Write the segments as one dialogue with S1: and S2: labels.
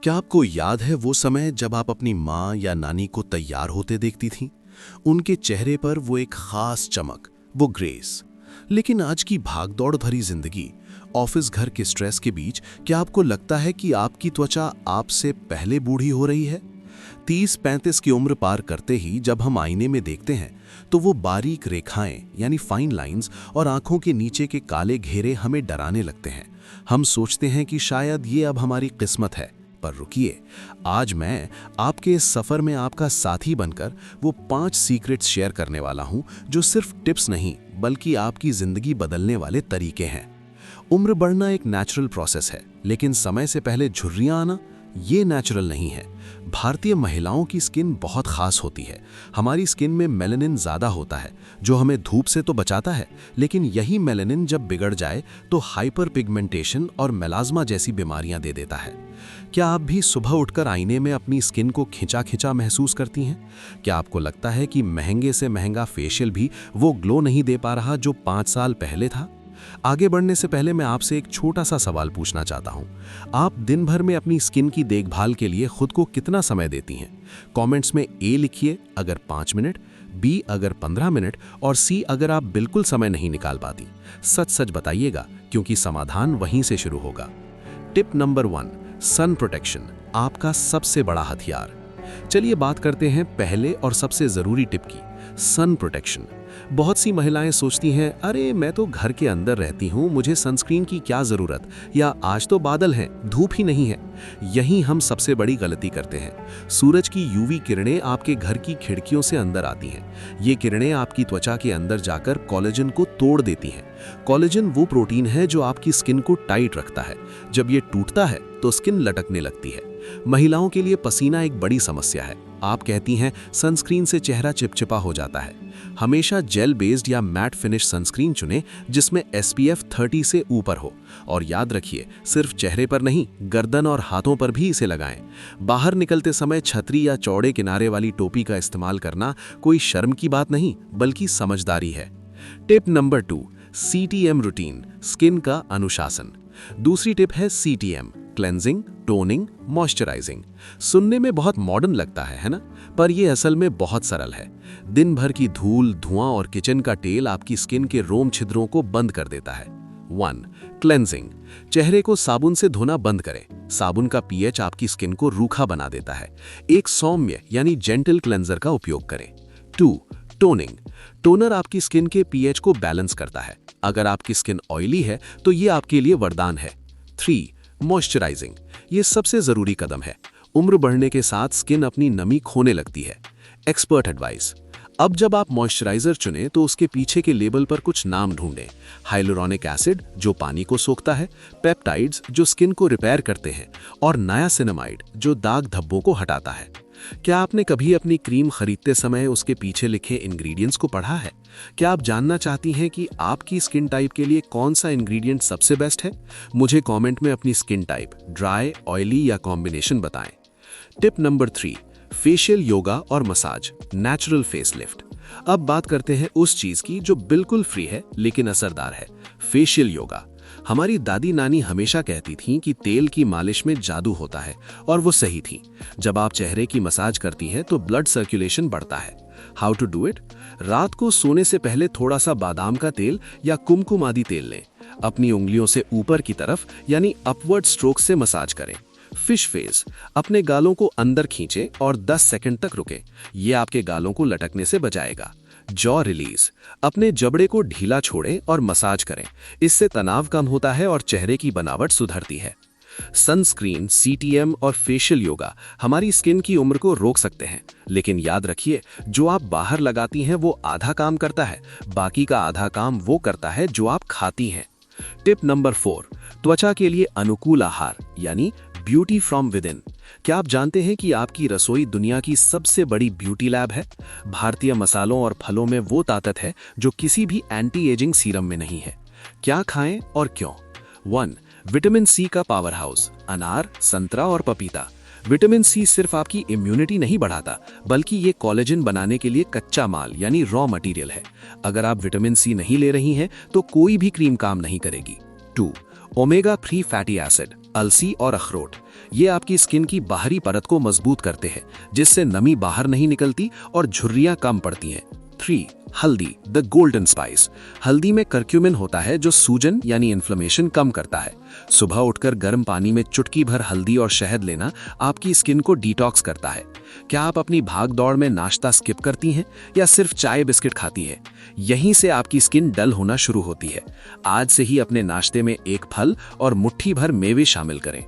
S1: क्या आपको याद है वो समय जब आप अपनी माँ या नानी को तैयार होते देखती थीं? उनके चेहरे पर वो एक खास चमक, वो ग्रेस। लेकिन आज की भागदौड़ भरी जिंदगी, ऑफिस घर के स्ट्रेस के बीच क्या आपको लगता है कि आपकी त्वचा आपसे पहले बूढ़ी हो रही है? 30-35 की उम्र पार करते ही जब हम आईने में देखते हैं तो वो बारीक रेखाएं यानी फाइन लाइंस और आंखों के नीचे के काले घेरे हमें डराने लगते हैं। हम सोचते हैं कि शायद ये अब हमारी किस्मत है। पर रुकिए, आज मैं आपके इस सफर में आपका साथी बनकर वो 5 सीक्रेट्स शेयर करने वाला हूं जो सिर्फ टिप्स नहीं बल्कि आपकी जिंदगी बदलने वाले तरीके हैं। उम्र बढ़ना एक नेचुरल प्रोसेस है, लेकिन समय से पहले झुर्रियां आना ये नेचुरल नहीं है। भारतीय महिलाओं की स्किन बहुत खास होती है। हमारी स्किन में मेलानिन ज़्यादा होता है जो हमें धूप से तो बचाता है, लेकिन यही मेलानिन जब बिगड़ जाए तो हाइपर पिगमेंटेशन और मेलाज्मा जैसी बीमारियां दे देता है। क्या आप भी सुबह उठकर आईने में अपनी स्किन को खिंचा खिंचा महसूस करती हैं? क्या आपको लगता है कि महंगे से महंगा फेशियल भी वो ग्लो नहीं दे पा रहा जो 5 साल पहले था? आगे बढ़ने से पहले मैं आपसे एक छोटा सा सवाल पूछना चाहता हूं। आप दिन भर में अपनी स्किन की देखभाल के लिए खुद को कितना समय देती हैं? कमेंट्स में ए लिखिए अगर 5 मिनट, बी अगर 15 मिनट और सी अगर आप बिल्कुल समय नहीं निकाल पाती। सच सच बताइएगा, क्योंकि समाधान वहीं से शुरू होगा। टिप नंबर 1, सन प्रोटेक्शन, आपका सबसे बड़ा हथियार। चलिए बात करते हैं पहले और सबसे जरूरी टिप की, सन प्रोटेक्शन। बहुत सी महिलाएं सोचती हैं, अरे मैं तो घर के अंदर रहती हूं, मुझे सनस्क्रीन की क्या जरूरत, या आज तो बादल हैं, धूप ही नहीं है। यही हम सबसे बड़ी गलती करते हैं। सूरज की यूवी किरणें आपके घर की खिड़कियों से अंदर आती हैं। ये किरणें आपकी त्वचा के अंदर जाकर कोलेजन को तोड़ देती हैं। कोलेजन वो प्रोटीन है जो आपकी स्किन को टाइट रखता है। जब ये टूटता है तो स्किन लटकने लगती है। महिलाओं के लिए पसीना एक बड़ी समस्या है। आप कहती हैं सनस्क्रीन से चेहरा चिपचिपा हो जाता है। हमेशा जेल बेस्ड या मैट फिनिश सनस्क्रीन चुनें जिसमें SPF 30 से ऊपर हो। और याद रखिए, सिर्फ चेहरे पर नहीं, गर्दन और हाथों पर भी इसे लगाएं। बाहर निकलते समय छतरी या चौड़े किनारे वाली टोपी का इस्तेमाल करना कोई शर्म की बात नहीं बल्कि समझदारी है। Tip number 2, CTM routine, skin का अनुशासन। दूसरी टिप है CTM, क्लेंजिंग, टोनिंग, मॉइस्चराइजिंग। सुनने में बहुत मॉडर्न लगता है ना? पर यह असल में बहुत सरल है। दिन भर की धूल, धुआं और किचन का तेल आपकी स्किन के रोम छिद्रों को बंद कर देता है। 1, क्लेंजिंग, चेहरे को साबुन से धोना बंद करें। साबुन का pH आपकी स्किन को रूखा बना देता है। एक सौम्य यानी जेंटल क्लेंजर का उपयोग करें। 2, टोनिंग, टोनर आपकी स्किन के pH को बैलेंस करता है। अगर आपकी स्किन ऑयली है तो ये आपके लिए वरदान है। 3, मॉइस्चराइजिंग, ये सबसे जरूरी कदम है। उम्र बढ़ने के साथ स्किन अपनी नमी खोने लगती है। एक्सपर्ट एडवाइस, अब जब आप मॉइस्चराइजर चुनें तो उसके पीछे के लेबल पर कुछ नाम ढूंढें। हाइलुरोनिक एसिड जो पानी को सोखता है, पेप्टाइड्स जो स्किन को रिपेयर करते हैं, और नायासिनामाइड जो दाग धब्बों को हटाता है। क्या आपने कभी अपनी क्रीम खरीदते समय उसके पीछे लिखे इंग्रेडिएंट्स को पढ़ा है? क्या आप जानना चाहती हैं कि आपकी स्किन टाइप के लिए कौन सा इंग्रेडिएंट सबसे बेस्ट है? मुझे कमेंट में अपनी स्किन टाइप, ड्राई, ऑयली या कॉम्बिनेशन बताएं। टिप नंबर 3, फेशियल योगा और मसाज, नेचुरल फेस लिफ्ट। अब बात करते हैं उस चीज की जो बिल्कुल फ्री है लेकिन असरदार है, फेशियल योगा। हमारी दादी नानी हमेशा कहती थीं कि तेल की मालिश में जादू होता है, और वो सही थी। जब आप चेहरे की मसाज करती हैं तो ब्लड सर्कुलेशन बढ़ता है। How to do it? रात को सोने से पहले थोड़ा सा बादाम का तेल या कुमकुम आदि तेल लें। अपनी उंगलियों से ऊपर की तरफ यानी अपवर्ड स्ट्रोक से मसाज करें। फिश फेस, अपने गालों को अंदर खींचें और 10 सेकंड तक रुकें। ये आपके गालों को लटकने से बचाएगा। जॉ रिलीज, अपने जबड़े को ढीला छोड़ें और मसाज करें। इससे तनाव कम होता है और चेहरे की बनावट सुधरती है। सनस्क्रीन, CTM और फेशियल योगा हमारी स्किन की उम्र को रोक सकते हैं, लेकिन याद रखिए, जो आप बाहर लगाती हैं वो आधा काम करता है, बाकी का आधा काम वो करता है जो आप खाती हैं। टिप नंबर 4, त्वचा के लिए अनुकूल आहार यानी ब्यूटी फ्रॉम विद इन। क्या आप जानते हैं कि आपकी रसोई दुनिया की सबसे बड़ी ब्यूटी लैब है? भारतीय मसालों और फलों में वो ताकत है जो किसी भी एंटी एजिंग सीरम में नहीं है। क्या खाएं और क्यों? 1, विटामिन C का पावर हाउस, अनार, संतरा और पपीता। विटामिन C सिर्फ आपकी इम्यूनिटी नहीं बढ़ाता, बल्कि ये कोलेजन बनाने के लिए कच्चा माल यानी रॉ मटेरियल है। अगर आप विटामिन C नहीं ले रही हैं तो कोई भी क्रीम काम नहीं करेगी। 2, ओमेगा 3 फैटी एसिड, अलसी और अखरोट।
S2: ये आपकी स्किन की बाहरी परत को मजबूत करते हैं, जिससे नमी बाहर नहीं निकलती और झुर्रियां कम पड़ती हैं। 3. हल्दी, द गोल्डन स्पाइस। हल्दी में करक्यूमिन होता है जो सूजन यानी इन्फ्लेमेशन कम करता है। सुबह उठकर गर्म पानी में चुटकी भर हल्दी और शहद लेना आपकी स्किन को डिटॉक्स करता है। क्या आप अपनी भाग दौड़ में नाश्ता स्किप करती हैं या सिर्फ चाय बिस्किट खाती हैं? यहीं से आपकी स्किन डल होना शुरू होती है। आज से ही अपने नाश्ते में एक फल और मुट्ठी भर मेवे शामिल करें।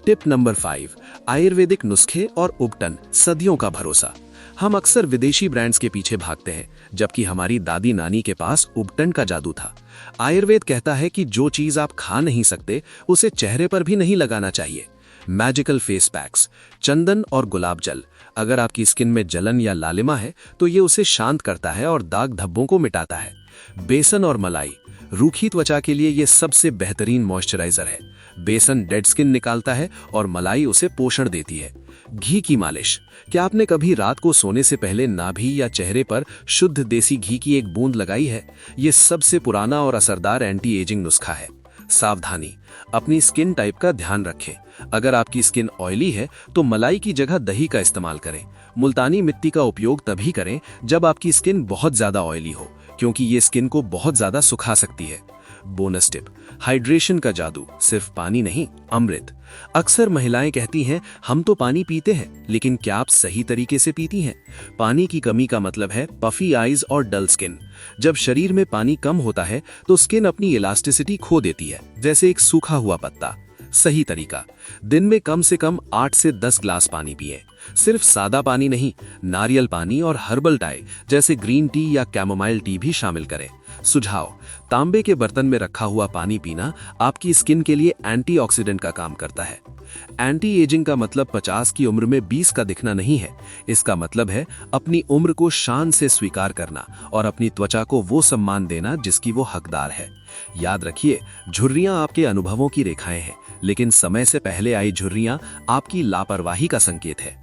S2: टिप नंबर 5, आयुर्वेदिक नुस्खे और उपटन, सदियों का भरोसा। हम अक्सर विदेशी ब्रांड्स के पीछे भागते हैं, जबकि हमारी दादी नानी के पास उपटन का जादू था। आयुर्वेद कहता है कि जो चीज आप खा नहीं सकते उसे चेहरे पर भी नहीं लगाना चाहिए। मैजिकल फेस पैक्स, चंदन और गुलाब जल। अगर आपकी स्किन में जलन या लालिमा है तो ये उसे शांत करता है और दाग धब्बों को मिटाता है। बेसन और मलाई, रूखी त्वचा के लिए ये सबसे बेहतरीन मॉइस्चराइजर है। बेसन डेड स्किन निकालता है और मलाई उसे पोषण देती है। घी की मालिश, क्या आपने कभी रात को सोने से पहले नाभि या चेहरे पर शुद्ध देसी घी की एक बूंद लगाई है? ये सबसे पुराना और असरदार एंटी एजिंग नुस्खा है। सावधानी, अपनी स्किन टाइप का ध्यान रखें। अगर आपकी स्किन ऑयली है तो मलाई की जगह दही का इस्तेमाल करें। मुल्तानी मिट्टी का उपयोग तभी करें जब आपकी स्किन बहुत ज्यादा ऑयली हो, क्योंकि ये स्किन को बहुत ज्यादा सुखा सकती है। बोनस टिप, हाइड्रेशन का जादू, सिर्फ पानी नहीं, अमृत। अक्सर महिलाएं कहती हैं हम तो पानी पीते हैं, लेकिन क्या आप सही तरीके से पीती हैं? पानी की कमी का मतलब है पफी आईज और डल स्किन। जब शरीर में पानी कम होता है तो स्किन अपनी इलास्टिसिटी खो देती है, जैसे एक सूखा हुआ पत्ता। सही तरीका, दिन में कम से कम 8 से 10 ग्लास पानी पिएं। सिर्फ सादा पानी नहीं, नारियल पानी और हर्बल चाय जैसे ग्रीन टी या कैमोमाइल टी भी शामिल करें। सुझाव, तांबे के बर्तन में रखा हुआ पानी पीना आपकी स्किन के लिए एंटीऑक्सीडेंट का काम करता है। एंटी एजिंग का मतलब 50 की उम्र में 20 का दिखना नहीं है। इसका मतलब है अपनी उम्र को शान से स्वीकार करना और अपनी त्वचा को वो सम्मान देना जिसकी वो हकदार है। याद रखिए, झुर्रियां आपके अनुभवों की रेखाएं हैं, लेकिन समय से पहले आई झुर्रियां आपकी लापरवाही का संकेत है।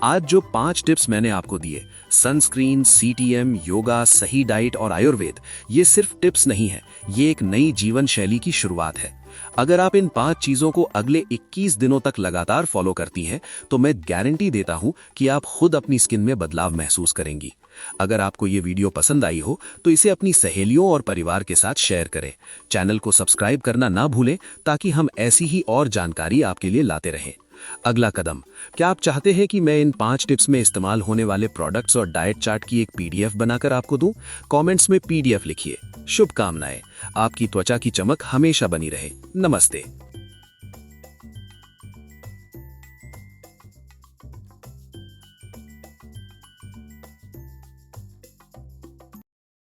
S2: आज जो 5 टिप्स मैंने आपको दिए, सनस्क्रीन, सीटीएम, योगा, सही डाइट और आयुर्वेद, ये सिर्फ टिप्स नहीं है, ये एक नई जीवन शैली की शुरुआत है। अगर आप इन 5 चीजों को अगले 21 दिनों तक लगातार फॉलो करती हैं, तो मैं गारंटी देता हूं कि आप खुद अपनी स्किन में बदलाव महसूस करेंगी। अगर आपको ये वीडियो पसंद आई हो तो इसे अपनी सहेलियों और परिवार के साथ शेयर करें। चैनल को सब्सक्राइब करना ना भूलें ताकि हम ऐसी ही और जानकारी आपके लिए लाते रहें। अगला कदम, क्या आप चाहते हैं कि मैं इन 5 टिप्स में इस्तेमाल होने वाले प्रोडक्ट्स और डाइट चार्ट की एक पीडीएफ बनाकर आपको दूं? कमेंट्स में पीडीएफ लिखिए। शुभकामनाएं, आपकी त्वचा की चमक हमेशा बनी रहे। नमस्ते।